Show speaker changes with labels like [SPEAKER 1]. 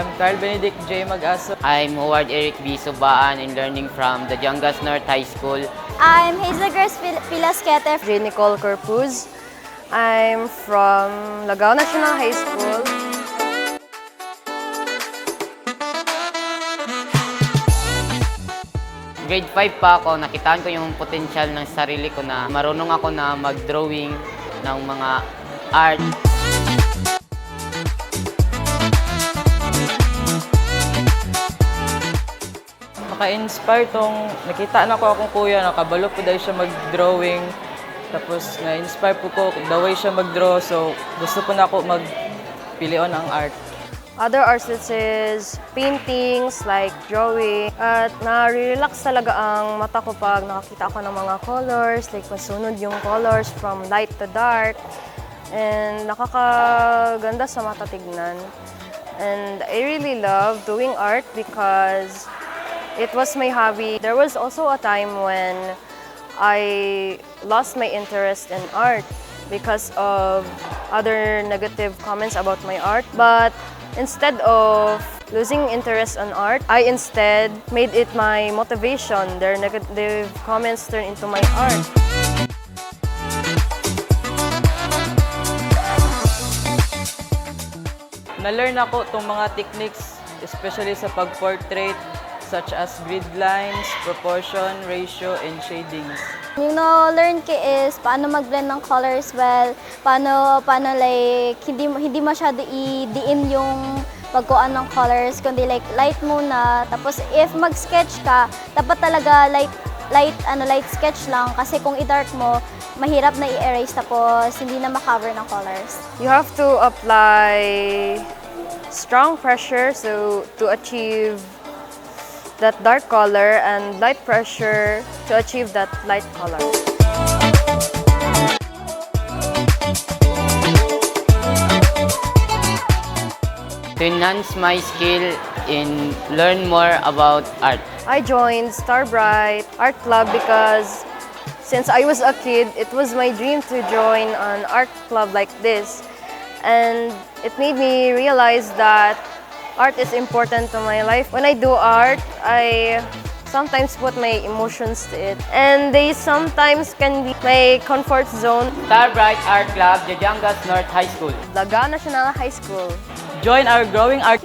[SPEAKER 1] I'm Carl Benedict J. Mag-aso.
[SPEAKER 2] I'm Howard Eric B. Subaan and learning from the Jangas North High School.
[SPEAKER 3] I'm Hazel Grace Pilasquete.
[SPEAKER 4] J. Nicole Corpuz. I'm from Lagao National High School.
[SPEAKER 2] Grade 5 pa ako, nakitaan ko yung potensyal ng sarili ko na marunong ako na mag-drawing ng mga art.
[SPEAKER 1] Naka-inspire tong nakita na ko akong kuya, nakabalo po dahil siya mag-drawing. Tapos na-inspire po ko the way siya mag-draw, so gusto po na ako magpilion ang art.
[SPEAKER 4] Other arts is paintings, like drawing. At na-relax talaga ang mata ko pag nakakita ako ng mga colors, like masunod yung colors from light to dark. And nakakaganda sa mata tignan. And I really love doing art because it was my hobby. There was also a time when I lost my interest in art because of other negative comments about my art. But instead of losing interest in art, I instead made it my motivation. Their negative comments turned into my art.
[SPEAKER 1] Na-learn ako itong mga techniques, especially sa pag-portrait, such as grid lines, proportion, ratio, and shadings.
[SPEAKER 3] Yung na-learn ko is paano mag-blend ng colors well, paano like hindi masyado i-diin yung pagkuhan ng colors, kundi like light muna. Tapos if mag-sketch ka, dapat talaga light sketch lang kasi kung i-dark mo, mahirap na i-erase tapos hindi na ma-cover ng colors.
[SPEAKER 4] You have to apply strong pressure to achieve that dark color and light pressure to achieve that light color.
[SPEAKER 2] To enhance my skill and learn more about art.
[SPEAKER 4] I joined Starbright Art Club because since I was a kid, it was my dream to join an art club like this. And it made me realize that art is important to my life. When I do art, I sometimes put my emotions to it. And they sometimes can be my comfort zone.
[SPEAKER 2] Starbright Art Club, the Jangas North High School.
[SPEAKER 4] Lagao National High School.
[SPEAKER 1] Join our growing art